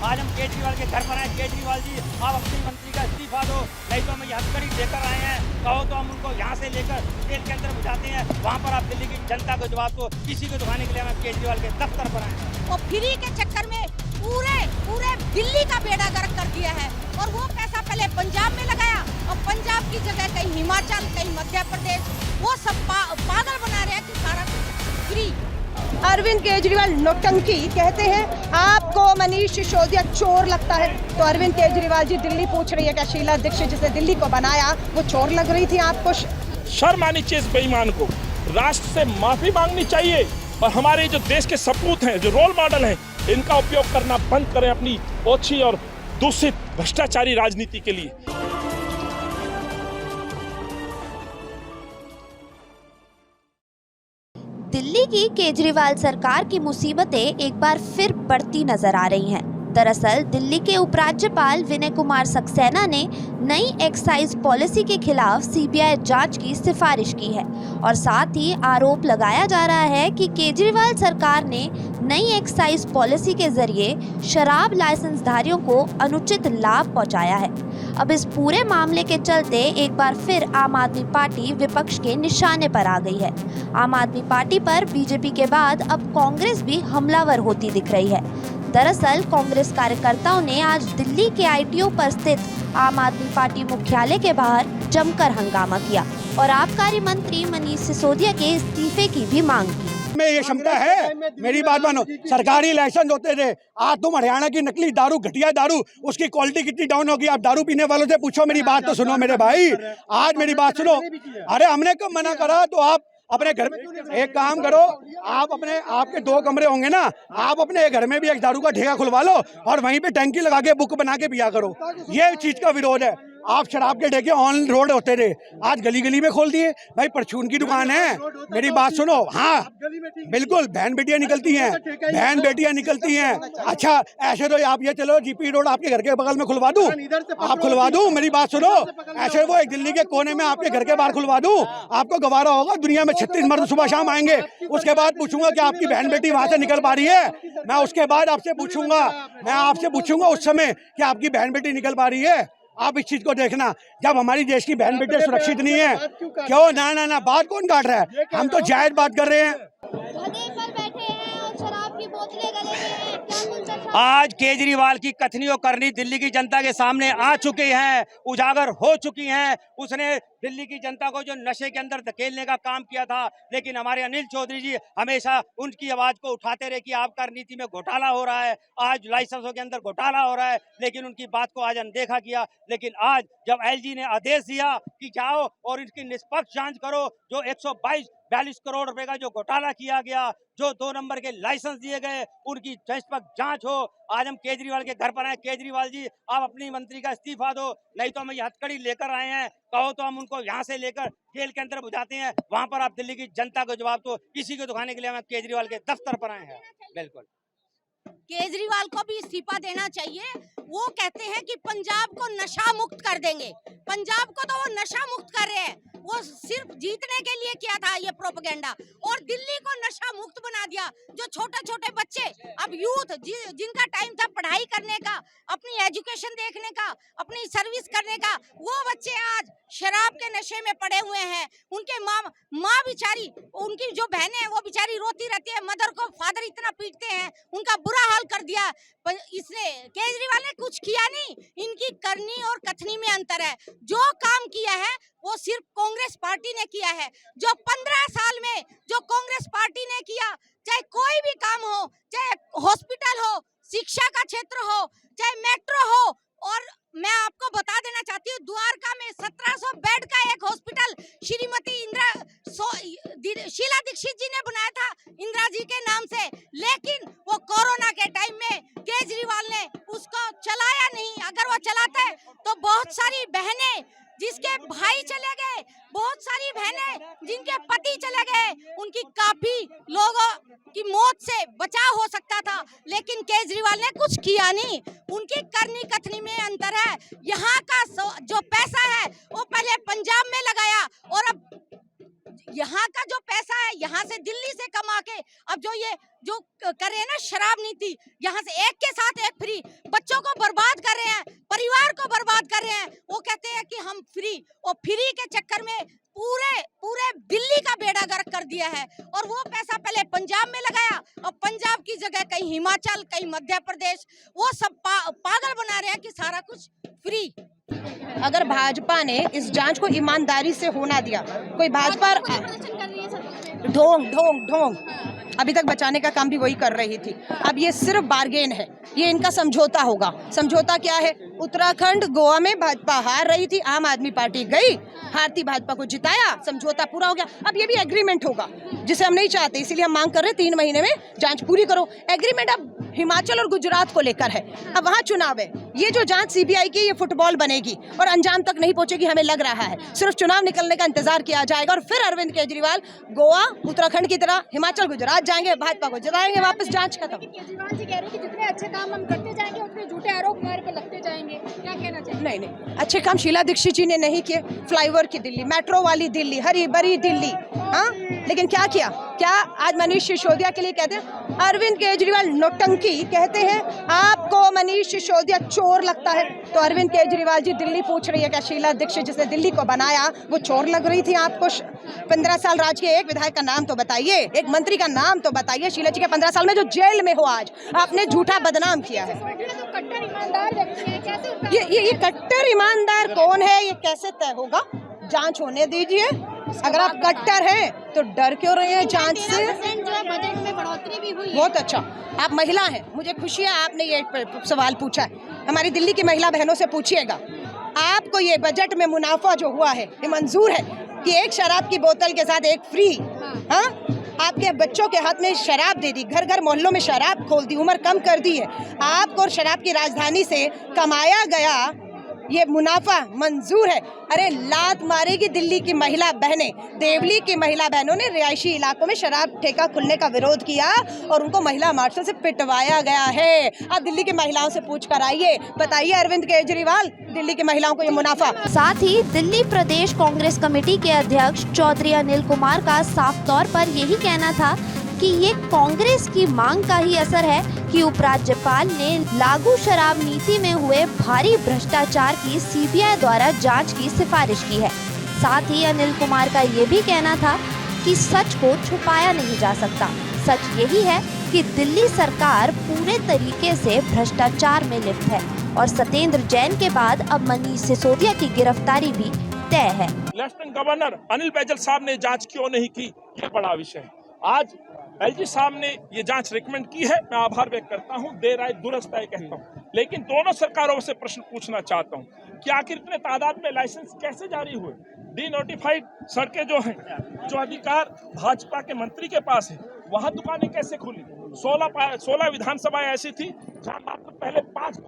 आज हम केजरीवाल के घर पर आए। केजरीवाल जी, आप अपनी मंत्री का इस्तीफा दो, नहीं तो हम ये हथकड़ी लेकर आए हैं। कहो तो हम उनको यहाँ से लेकर जेल के अंदर बुझाते हैं, वहाँ पर आप दिल्ली की जनता को जवाब दो। किसी को दिखाने के लिए हम केजरीवाल के दफ्तर पर आए हैं। वो फ्री के चक्कर में पूरे दिल्ली का बेड़ा गर्क कर दिया है और वो पैसा पहले पंजाब में लगाया और पंजाब की जगह कहीं हिमाचल, कहीं मध्य प्रदेश, वो सब पागल बना रहे हैं कि सारा फ्री। अरविंद केजरीवाल नौटंकी कहते हैं, आपको मनीष सिसोदिया चोर लगता है। तो अरविंद केजरीवाल जी, दिल्ली पूछ रही है क्या शीला दीक्षित जिसने दिल्ली को बनाया वो चोर लग रही थी आपको? शर्म आनी चाहिए इस बेईमान को, राष्ट्र से माफी मांगनी चाहिए और हमारे जो देश के सपूत हैं, जो रोल मॉडल हैं, इनका उपयोग करना बंद करें अपनी ओछी और दूषित भ्रष्टाचारी राजनीति के लिए। दिल्ली की केजरीवाल सरकार की मुसीबतें एक बार फिर बढ़ती नजर आ रही हैं। दरअसल दिल्ली के उपराज्यपाल विनय कुमार सक्सेना ने नई एक्साइज पॉलिसी के खिलाफ सीबीआई जांच की सिफारिश की है और साथ ही आरोप लगाया जा रहा है कि केजरीवाल सरकार ने नई एक्साइज पॉलिसी के जरिए शराब लाइसेंसधारियों को अनुचित लाभ पहुंचाया है। अब इस पूरे मामले के चलते एक बार फिर आम आदमी पार्टी विपक्ष के निशाने पर आ गई है। आम आदमी पार्टी पर बीजेपी के बाद अब कांग्रेस भी हमलावर होती दिख रही है। दरअसल कांग्रेस कार्यकर्ताओं ने आज दिल्ली के आईटीओ पर स्थित आम आदमी पार्टी मुख्यालय के बाहर जमकर हंगामा किया और आबकारी मंत्री मनीष सिसोदिया के इस्तीफे की भी मांग की। में ये क्षमता है, मेरी बात मानो, सरकारी लाइसेंस होते थे, आज तुम हरियाणा की नकली दारू, घटिया दारू, उसकी क्वालिटी कितनी डाउन होगी। आप दारू पीने वालों से पूछो, मेरी बात तो सुनो मेरे भाई, आज मेरी बात सुनो। अरे हमने कब मना करा? तो आप अपने घर में एक काम करो, आप अपने आपके 2 कमरे होंगे ना, आप अपने घर में भी एक दारू का ठेका खुलवा लो और वहीं पे टंकी लगा के बुक बना के पिया करो। ये चीज का विरोध है। आप शराब के ठेके ऑन रोड होते रहे, आज गली गली में खोल दिए। भाई परचून की दुकान है, मेरी बात सुनो। हाँ बिल्कुल, बहन बेटियां निकलती हैं, बहन बेटियां निकलती हैं। अच्छा ऐसे तो आप ये चलो जीपी रोड आपके घर के बगल में खुलवा दूं, आप खुलवा दूं, मेरी बात सुनो। ऐसे वो एक दिल्ली के कोने में आपके घर के बाहर खुलवा दूं, आपको गवारा होगा? दुनिया में 36 मर्द सुबह शाम आएंगे, उसके बाद पूछूंगा कि आपकी बहन बेटी वहां से निकल पा रही है। मैं उसके बाद आपसे पूछूंगा, मैं आपसे पूछूंगा उस समय कि आपकी बहन बेटी निकल पा रही है। आप इस चीज को देखना, जब हमारी देश की बहन बेटी सुरक्षित नहीं है, क्यों ना ना ना बात कौन काट रहा है? हम तो जायज बात कर रहे हैं। आज केजरीवाल की कथनियों करनी दिल्ली की जनता के सामने आ चुकी हैं, उजागर हो चुकी हैं। उसने दिल्ली की जनता को जो नशे के अंदर धकेलने का काम किया था, लेकिन हमारे अनिल चौधरी जी हमेशा उनकी आवाज को उठाते रहे कि आबकारी नीति में घोटाला हो रहा है, आज लाइसेंसों के अंदर घोटाला हो रहा है, लेकिन उनकी बात को आज अनदेखा किया। लेकिन आज जब एलजी ने आदेश दिया कि जाओ और इनकी निष्पक्ष जांच करो, जो 142 करोड़ रुपए का जो घोटाला किया गया, जो 2 नंबर के लाइसेंस दिए गए, उनकी निष्पक्ष जांच हो। आज हम केजरीवाल के घर पर आए। केजरीवाल जी, आप अपनी मंत्री का इस्तीफा दो, नहीं तो हम ये हथकड़ी लेकर आए हैं। कहो तो हम उनको यहाँ से लेकर जेल के अंदर बुझाते हैं, वहां पर आप दिल्ली की जनता को जवाब दो। किसी को दिखाने के लिए हम केजरीवाल के दफ्तर पर आए हैं। बिल्कुल केजरीवाल को भी इस्तीफा देना चाहिए। वो कहते हैं कि पंजाब को नशा मुक्त कर देंगे, पंजाब को तो वो नशा मुक्त कर रहे हैं। वो सिर्फ जीतने के लिए किया था ये प्रोपेगेंडा, और दिल्ली को नशा मुक्त बना दिया। जो छोटे छोटे बच्चे, अब यूथ जिनका टाइम था पढ़ाई करने का, अपनी एजुकेशन देखने का, अपनी सर्विस करने का, वो बच्चे आज शराब के नशे में पड़े हुए हैं। उनके माँ बेचारी, उनकी जो बहनें हैं वो बेचारी रोती रहती है, मदर को फादर इतना पीटते हैं, उनका बुरा हाल कर दिया। इसने केजरीवाल ने कुछ किया नहीं। इनकी करनी और कथनी में अंतर है। जो काम किया है वो सिर्फ कांग्रेस पार्टी ने किया है। जो 15 साल में जो कांग्रेस पार्टी ने किया, चाहे कोई भी काम हो, चाहे हॉस्पिटल हो, शिक्षा का क्षेत्र हो, चाहे मेट्रो हो, और मैं आपको बता देना चाहती हूँ, द्वारका में 1700 बेड का एक हॉस्पिटल श्रीमती शीला दीक्षित जी ने बनाया था इंदिरा जी के नाम से, लेकिन वो कोरोना के टाइम में केजरीवाल ने उसको चलाया नहीं। अगर वो चलाता है तो बहुत सारी बहनें जिसके भाई चले गए, बहुत सारी बहनें जिनके पति चले गए, उनकी काफी लोगों की मौत से बचाव हो सकता था, लेकिन केजरीवाल ने कुछ किया नहीं। उनकी करनी कथनी में अंतर है। यहाँ का जो पैसा है वो पहले पंजाब में लगाया, और अब यहाँ का जो पैसा है यहाँ से दिल्ली से कमा के अब जो कर रहे हैं ना शराब नीति, यहाँ से एक के साथ एक फ्री, बच्चों को बर्बाद कर रहे हैं, परिवार को बर्बाद कर रहे हैं। वो कहते हैं कि हम फ्री, और फ्री के चक्कर में पूरे दिल्ली का बेड़ा गर्क कर दिया है। और वो पैसा पहले पंजाब में लगाया, और पंजाब की जगह कहीं हिमाचल, कहीं मध्य प्रदेश, वो सब पागल बना रहे हैं कि सारा कुछ फ्री। अगर भाजपा ने इस जांच को ईमानदारी से होना दिया, कोई भाजपा ढोंग ढोंग ढोंग अभी तक बचाने का काम भी वही कर रही थी। अब ये सिर्फ बार्गेन है, ये इनका समझौता होगा। समझौता क्या है? उत्तराखंड गोवा में भाजपा हार रही थी, आम आदमी पार्टी गई, हारती भाजपा को जिताया, समझौता पूरा हो गया। अब ये भी एग्रीमेंट होगा जिसे हम नहीं चाहते, इसीलिए हम मांग कर रहे हैं 3 महीने में जांच पूरी करो। एग्रीमेंट अब हिमाचल और गुजरात को लेकर है, अब वहाँ चुनाव है। ये जो जांच सीबीआई की ये फुटबॉल बनेगी और अंजाम तक नहीं पहुंचेगी, हमें लग रहा है। सिर्फ चुनाव निकलने का इंतजार किया जाएगा, और फिर अरविंद केजरीवाल गोवा उत्तराखंड की तरह हिमाचल गुजरात जाएंगे, भाजपा को जिताएंगे, वापस जांच खत्म। केजरीवाल जी कह रहे हैं कि जितने अच्छे काम हम करते जाएंगे उतने झूठे आरोप हमारे पे लगते जाएंगे, क्या कहना चाहिए? नहीं, अच्छे काम शीला दीक्षित जी ने नहीं किए। फ्लाईओवर की दिल्ली, मेट्रो वाली दिल्ली, हरी भरी दिल्ली, हाँ, लेकिन क्या किया? क्या आज मनीष सिसोदिया के लिए कहते हैं अरविंद केजरीवाल नौटंकी, कहते हैं आपको मनीष सिसोदिया चोर लगता है। तो अरविंद केजरीवाल जी दिल्ली पूछ रही है क्या शीला दीक्षित जिसने दिल्ली को बनाया वो चोर लग रही थी आपको? 15 साल राज के एक विधायक का नाम तो बताइए, एक मंत्री का नाम तो बताइए। शीला जी के 15 साल में जो जेल में हो, आज आपने झूठा बदनाम किया है। कट्टर ईमानदार व्यक्ति है, कैसे ये कट्टर ईमानदार कौन है, ये कैसे तय होगा? जांच होने दीजिए। अगर आप कट्टर हैं तो डर क्यों रहे हैं जांच से? जो है बजट में बढ़ोतरी भी हुई है। बहुत अच्छा, आप महिला हैं, मुझे खुशी है आपने ये सवाल पूछा है। हमारी दिल्ली की महिला बहनों से पूछिएगा, आपको ये बजट में मुनाफा जो हुआ है ये मंजूर है कि एक शराब की बोतल के साथ एक फ्री? हाँ, आपके बच्चों के हाथ में शराब दे दी, घर घर मोहल्लों में शराब खोल दी, उम्र कम कर दी है। आपको शराब की राजधानी से कमाया गया ये मुनाफा मंजूर है? अरे लात मारेगी दिल्ली की महिला बहनें। देवली की महिला बहनों ने रिहायशी इलाकों में शराब ठेका खुलने का विरोध किया और उनको महिला मार्शल से पिटवाया गया है। आप दिल्ली की महिलाओं से पूछ कर आइए, बताइए अरविंद केजरीवाल दिल्ली की महिलाओं को ये मुनाफा। साथ ही दिल्ली प्रदेश कांग्रेस कमेटी के अध्यक्ष चौधरी अनिल कुमार का साफ तौर पर यही कहना था कि ये कांग्रेस की मांग का ही असर है कि उपराज्यपाल ने लागू शराब नीति में हुए भारी भ्रष्टाचार की सीबीआई द्वारा जांच की सिफारिश की है। साथ ही अनिल कुमार का ये भी कहना था कि सच को छुपाया नहीं जा सकता। सच यही है कि दिल्ली सरकार पूरे तरीके से भ्रष्टाचार में लिप्त है और सत्येंद्र जैन के बाद अब मनीष सिसोदिया की गिरफ्तारी भी तय है। लेफ्टिनेंट गवर्नर अनिल बैजल साहब ने जांच क्यों नहीं की, ये बड़ा विषय है। आज एलजी साहब ने ये जांच रिकमेंड की है, मैं आभार व्यक्त करता हूँ, देर आए दुरुस्त आए कहता हूँ। लेकिन दोनों सरकारों से प्रश्न पूछना चाहता हूँ कि आखिर इतने तादाद में लाइसेंस कैसे जारी हुए? डी नोटिफाइड सड़कें जो हैं, जो अधिकार भाजपा के मंत्री के पास है, वहाँ दुकानें कैसे खुली? 16 विधानसभाएं ऐसी थी जहाँ मात्र पहले 5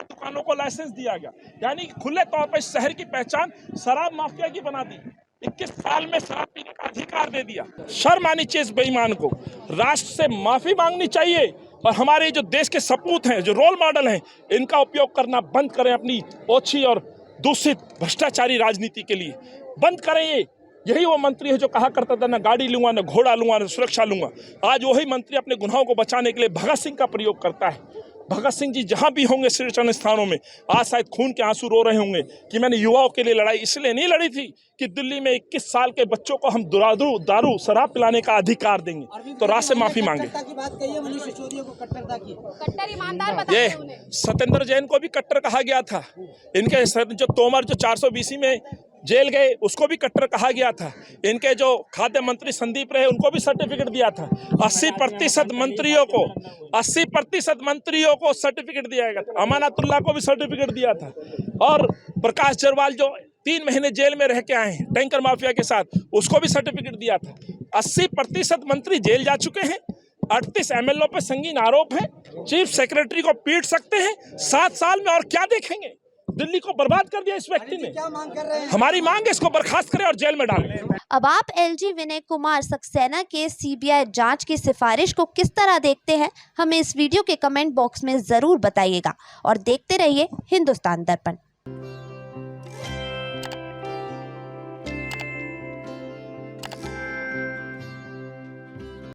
दुकानों को लाइसेंस दिया गया, यानी खुले तौर पर शहर की पहचान शराब माफिया की बना दी। 21 साल में शराब पीने का अधिकार दे दिया। शर्म आनी चाहिए इस बेईमान को। राष्ट्र से माफी मांगनी चाहिए और हमारे जो देश के सपूत हैं, जो रोल मॉडल हैं, इनका उपयोग करना बंद करें अपनी ओछी और दूषित भ्रष्टाचारी राजनीति के लिए। बंद करें ये। यही वो मंत्री है जो कहा करता था ना गाड़ी लूंगा, ना घोड़ा लूंगा, ना सुरक्षा लूंगा। आज वही मंत्री अपने गुनाहों को बचाने के लिए भगत सिंह का प्रयोग करता है। भगत सिंह जी जहां भी होंगे शीर्षण स्थानों में, आज शायद खून के आंसू रो रहे होंगे कि मैंने युवाओं के लिए लड़ाई इसलिए नहीं लड़ी थी कि दिल्ली में 21 साल के बच्चों को हम दारू शराब पिलाने का अधिकार देंगे। तो राष्ट्र से माफी मांगे। ये सत्येंद्र जैन को भी कट्टर कहा गया था। इनके जो तोमर जो 420 में जेल गए उसको भी कट्टर कहा गया था। इनके जो खाद्य मंत्री संदीप रहे उनको भी सर्टिफिकेट दिया था। 80% मंत्रियों को सर्टिफिकेट दिया गया था। अमानतुल्लाह को भी सर्टिफिकेट दिया था। और प्रकाश जरवाल जो 3 महीने जेल में रह के आए हैं टैंकर माफिया के साथ, उसको भी सर्टिफिकेट दिया था। 80% मंत्री जेल जा चुके हैं। 38 MLO पे संगीन आरोप है। चीफ सेक्रेटरी को पीट सकते हैं 7 साल में, और क्या देखेंगे? दिल्ली को बर्बाद कर दिया इस व्यक्ति ने। हमारी मांग है इसको बर्खास्त करें और जेल में डालें। अब आप एलजी विनय कुमार सक्सेना के सीबीआई जांच की सिफारिश को किस तरह देखते हैं, हमें इस वीडियो के कमेंट बॉक्स में जरूर बताइएगा और देखते रहिए हिंदुस्तान दर्पण।